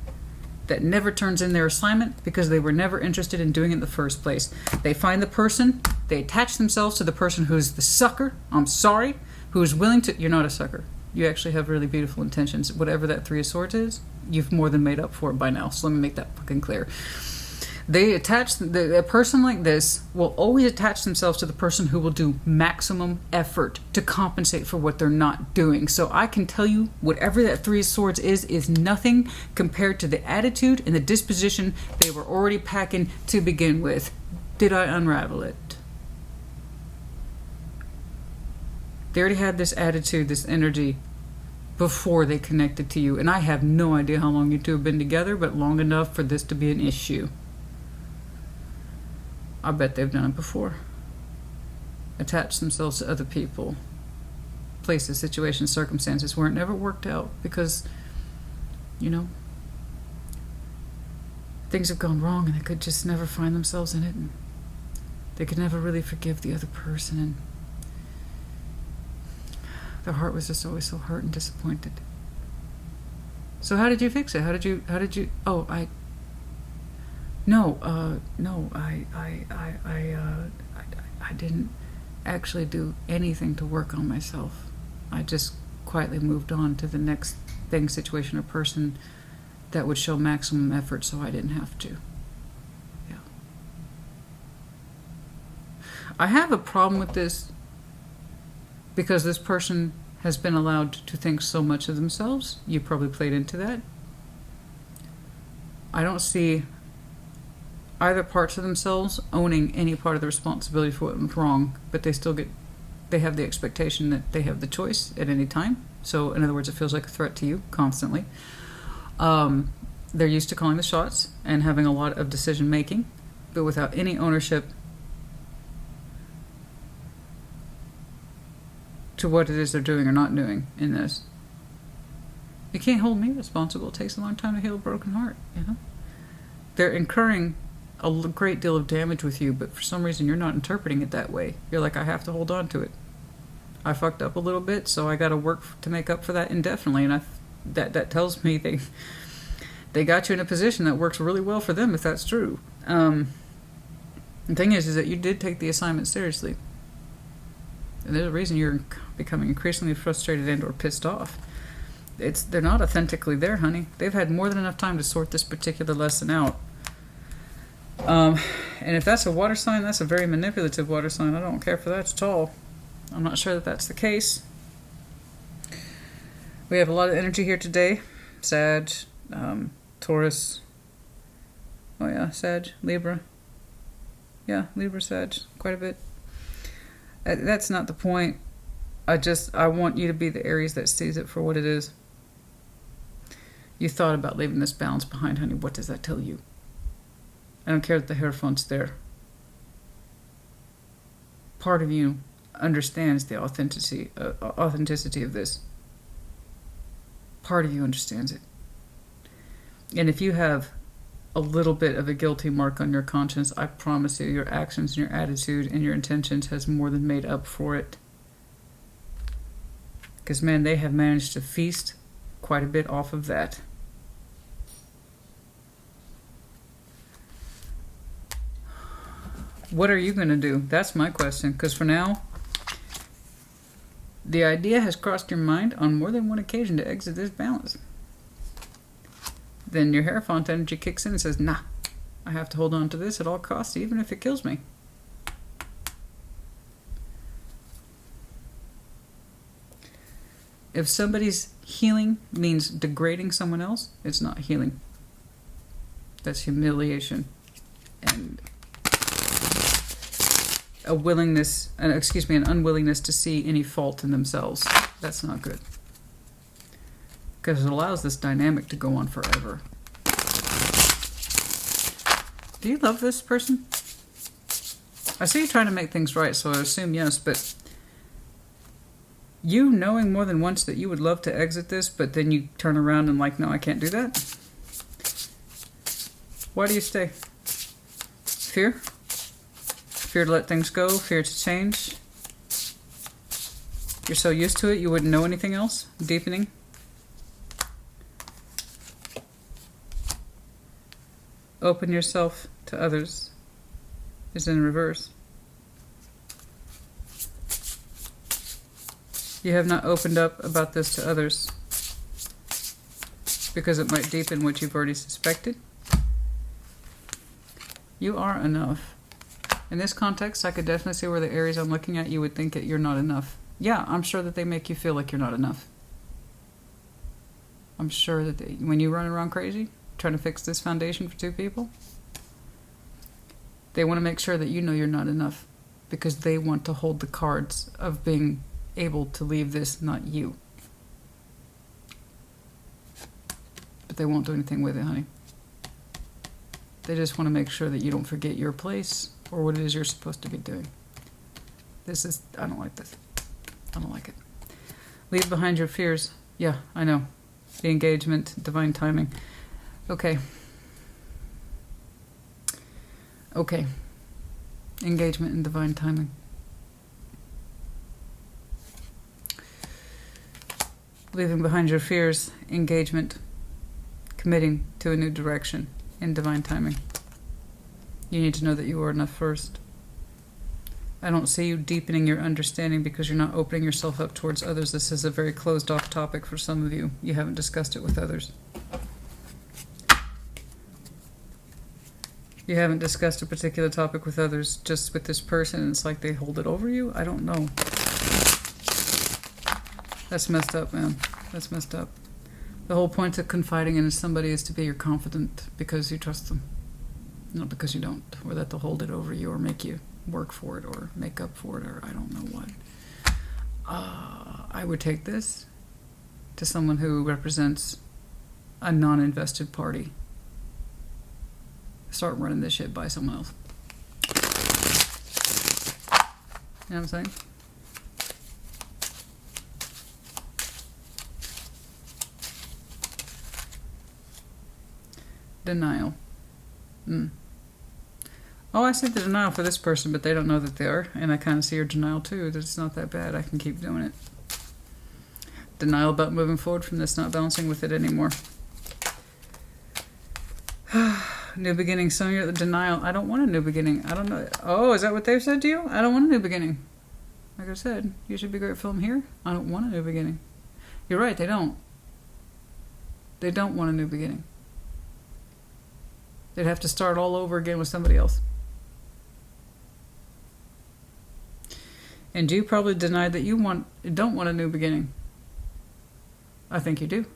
that never turns in their assignment because they were never interested in doing it in the first place. They find the person, they attach themselves to the person who's the sucker, I'm sorry, who's willing to, you're not a sucker. You actually have really beautiful intentions. Whatever that Three of Swords is, you've more than made up for it by now. So let me make that fucking clear. They attach, a person like this will always attach themselves to the person who will do maximum effort to compensate for what they're not doing. So I can tell you, whatever that Three of Swords is nothing compared to the attitude and the disposition they were already packing to begin with. Did I unravel it? They already had this attitude, this energy, before they connected to you. And I have no idea how long you two have been together, but long enough for this to be an issue. I bet they've done it before. Attach themselves to other people. Places, situations, circumstances where it never worked out because, you know, things have gone wrong and they could just never find themselves in it. And they could never really forgive the other person. And their heart was just always so hurt and disappointed. So how did you fix it? How did you, oh, I didn't actually do anything to work on myself. I just quietly moved on to the next thing, situation, or person that would show maximum effort so I didn't have to. Yeah. I have a problem with this because this person has been allowed to think so much of themselves. You probably played into that. I don't see either parts of themselves owning any part of the responsibility for what went wrong, but they have the expectation that they have the choice at any time. So in other words, it feels like a threat to you constantly. They're used to calling the shots and having a lot of decision making, but without any ownership to what it is they're doing or not doing in this. You can't hold me responsible. It takes a long time to heal a broken heart, you know? They're incurring a great deal of damage with you, but for some reason you're not interpreting it that way. You're like, I have to hold on to it. I fucked up a little bit, so I got to work to make up for that indefinitely, and that tells me they got you in a position that works really well for them, if that's true. The thing is that you did take the assignment seriously. And there's a reason you're becoming increasingly frustrated and or pissed off. They're not authentically there, honey. They've had more than enough time to sort this particular lesson out. And if that's a water sign, that's a very manipulative water sign. I don't care for that at all. I'm not sure that that's the case. We have a lot of energy here today. Sag, Taurus. Oh yeah, Sag, Libra. Yeah, Libra, Sag, quite a bit. That's not the point. I want you to be the Aries that sees it for what it is. You thought about leaving this balance behind, honey. What does that tell you? I don't care that the Hierophant's there. Part of you understands the authenticity of this. Part of you understands it. And if you have a little bit of a guilty mark on your conscience, I promise you, your actions and your attitude and your intentions has more than made up for it. Because, man, they have managed to feast quite a bit off of that. What are you going to do? That's my question. Because for now, the idea has crossed your mind on more than one occasion to exit this balance. Then your Hierophant energy kicks in and says, nah, I have to hold on to this at all costs, even if it kills me. If somebody's healing means degrading someone else, it's not healing. That's humiliation and an unwillingness to see any fault in themselves. That's not good. Because it allows this dynamic to go on forever. Do you love this person? I see you trying to make things right, so I assume yes, but you knowing more than once that you would love to exit this, but then you turn around and like, no, I can't do that. Why do you stay? Fear? Fear to let things go? Fear to change? You're so used to it, you wouldn't know anything else? Deepening? Open yourself to others is in reverse. You have not opened up about this to others because it might deepen what you've already suspected. You are enough. In this context, I could definitely see where the Aries I'm looking at, you would think that you're not enough. Yeah, I'm sure that they make you feel like you're not enough. I'm sure that when you run around crazy, trying to fix this foundation for two people, they want to make sure that you know you're not enough because they want to hold the cards of being able to leave this, not you. But they won't do anything with it, honey. They just want to make sure that you don't forget your place or what it is you're supposed to be doing. I don't like this. I don't like it. Leave behind your fears. Yeah, I know. The engagement, divine timing. Okay. Okay. Engagement and divine timing. Leaving behind your fears, engagement, committing to a new direction in divine timing. You need to know that you are enough first. I don't see you deepening your understanding because you're not opening yourself up towards others. This is a very closed off topic for some of you. You haven't discussed it with others. You haven't discussed a particular topic with others, just with this person. It's like they hold it over you. I don't know. That's messed up, man. That's messed up. The whole point of confiding in somebody is to be your confidant because you trust them. Not because you don't. Or that they'll hold it over you or make you work for it or make up for it or I don't know what. I would take this to someone who represents a non-invested party. Start running this shit by someone else. You know what I'm saying? Denial. Oh, I see the denial for this person, but they don't know that they are. And I kind of see your denial too, that it's not that bad. I can keep doing it. Denial about moving forward from this, not balancing with it anymore. New beginning. Some of you are at the denial. I don't want a new beginning. I don't know. Oh, is that what they've said to you? I don't want a new beginning. Like I said, you should be grateful I'm here. I don't want a new beginning. You're right, they don't. They don't want a new beginning. They'd have to start all over again with somebody else. And you probably denied that you don't want a new beginning. I think you do.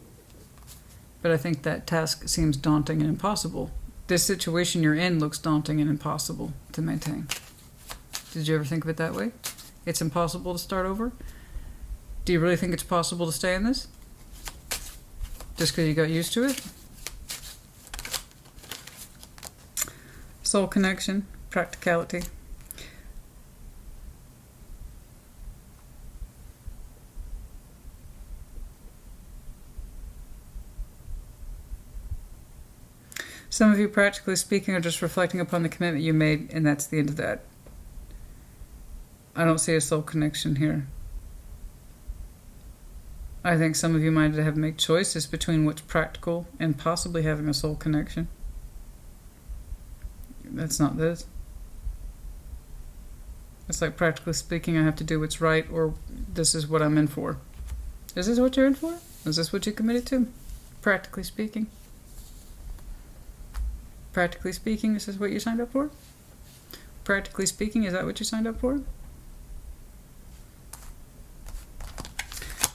But I think that task seems daunting and impossible. This situation you're in looks daunting and impossible to maintain. Did you ever think of it that way? It's impossible to start over? Do you really think it's possible to stay in this? Just because you got used to it? Soul connection, practicality. Some of you, practically speaking, are just reflecting upon the commitment you made, and that's the end of that. I don't see a soul connection here. I think some of you might have to make choices between what's practical and possibly having a soul connection. That's not this. It's like, practically speaking, I have to do what's right, or this is what I'm in for. Is this what you're in for? Is this what you committed to? Practically speaking. Practically speaking, this is what you signed up for? Practically speaking, is that what you signed up for?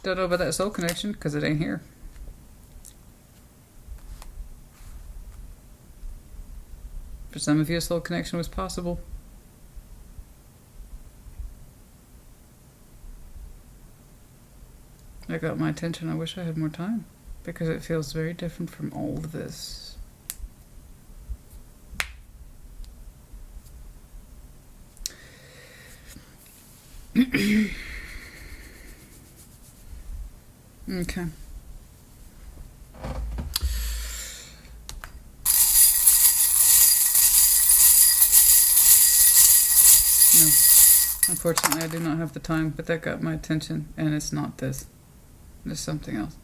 Don't know about that soul connection, because it ain't here. For some of you, a soul connection was possible. That got my attention. I wish I had more time, because it feels very different from all of this. Okay. No. Unfortunately, I do not have the time, but that got my attention, and it's not this. It's something else.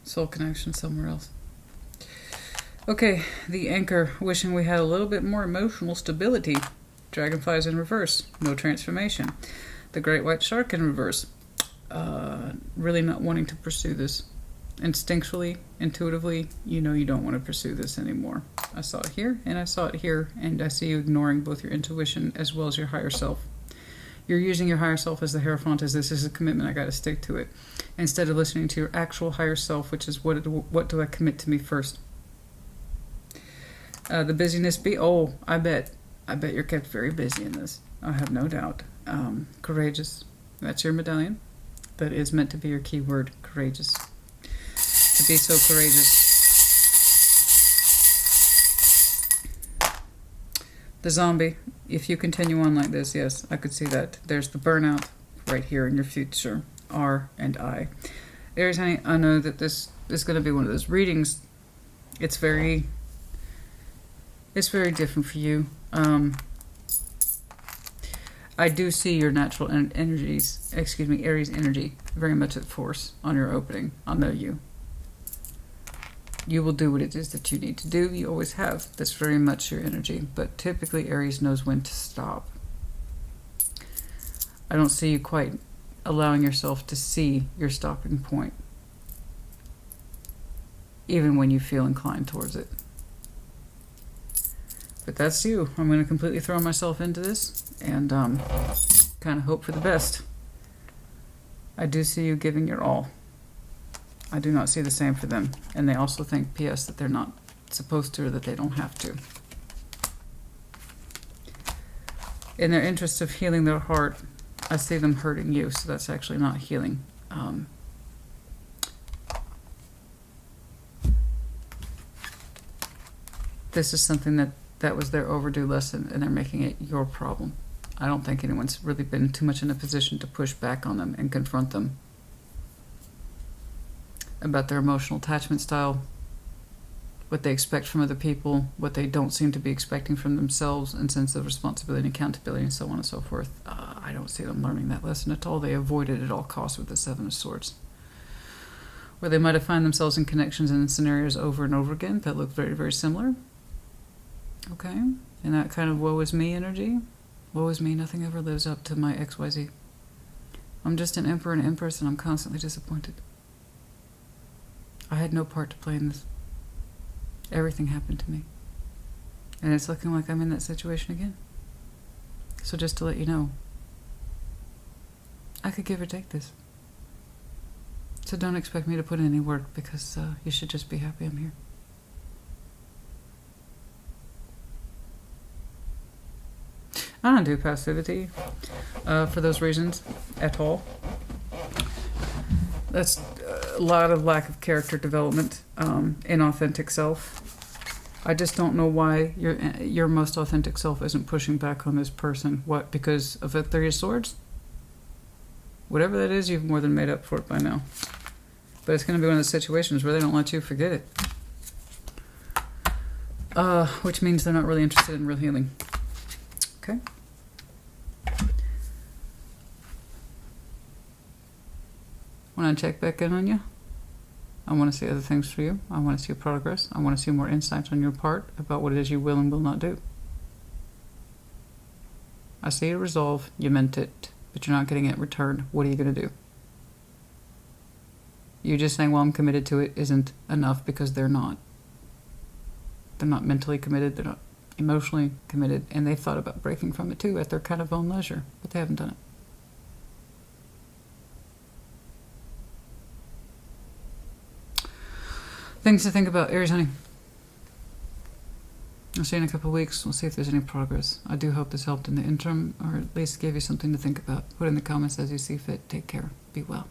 Soul connection somewhere else. Okay, the Anchor, wishing we had a little bit more emotional stability. Dragonflies in reverse, no transformation. The Great White Shark in reverse, really not wanting to pursue this. Instinctually, intuitively, you know you don't want to pursue this anymore. I saw it here, and I saw it here, and I see you ignoring both your intuition as well as your higher self. You're using your higher self as the Hierophant, as this is a commitment, I got to stick to it. Instead of listening to your actual higher self, which is what do I commit to me first? The busyness I bet you're kept very busy in this. I have no doubt. Courageous. That's your medallion. That is meant to be your key word. Courageous. To be so courageous. The Zombie. If you continue on like this, yes, I could see that. There's the burnout right here in your future. R and I. Aries, honey, I know that this is going to be one of those readings. It's very different for you. I do see your natural energies, Aries energy, very much at force on your opening. I'll know you. You will do what it is that you need to do. You always have. That's very much your energy. But typically, Aries knows when to stop. I don't see you quite allowing yourself to see your stopping point, even when you feel inclined towards it. But that's you. I'm going to completely throw myself into this and kind of hope for the best. I do see you giving your all. I do not see the same for them. And they also think, P.S., that they're not supposed to or that they don't have to. In their interest of healing their heart, I see them hurting you, so that's actually not healing. This is something that was their overdue lesson, and they're making it your problem. I don't think anyone's really been too much in a position to push back on them and confront them about their emotional attachment style, what they expect from other people, what they don't seem to be expecting from themselves, and sense of responsibility and accountability, and so on and so forth. I don't see them learning that lesson at all. They avoid it at all costs with the Seven of Swords. Where they might have found themselves in connections and in scenarios over and over again that look very, very similar. Okay? And that kind of woe is me energy. Woe is me, nothing ever lives up to my XYZ. I'm just an emperor and empress, and I'm constantly disappointed. I had no part to play in this. Everything happened to me. And it's looking like I'm in that situation again. So just to let you know, I could give or take this. So don't expect me to put in any work, because you should just be happy I'm here. I don't do passivity for those reasons at all. That's a lot of lack of character development, inauthentic self. I just don't know why your most authentic self isn't pushing back on this person. What? Because of the Three of Swords? Whatever that is, you've more than made up for it by now. But it's going to be one of those situations where they don't let you forget it. Which means they're not really interested in real healing. Okay? Want to check back in on you? I want to see other things for you. I want to see your progress. I want to see more insights on your part about what it is you will and will not do. I see a resolve. You meant it, but you're not getting it in return. What are you going to do? You just saying, well, I'm committed to it isn't enough, because they're not. They're not mentally committed. They're not emotionally committed. And they've thought about breaking from it too at their kind of own leisure, but they haven't done it. Things to think about, Aries, honey. I'll see you in a couple of weeks. We'll see if there's any progress. I do hope this helped in the interim, or at least gave you something to think about. Put in the comments as you see fit. Take care. Be well.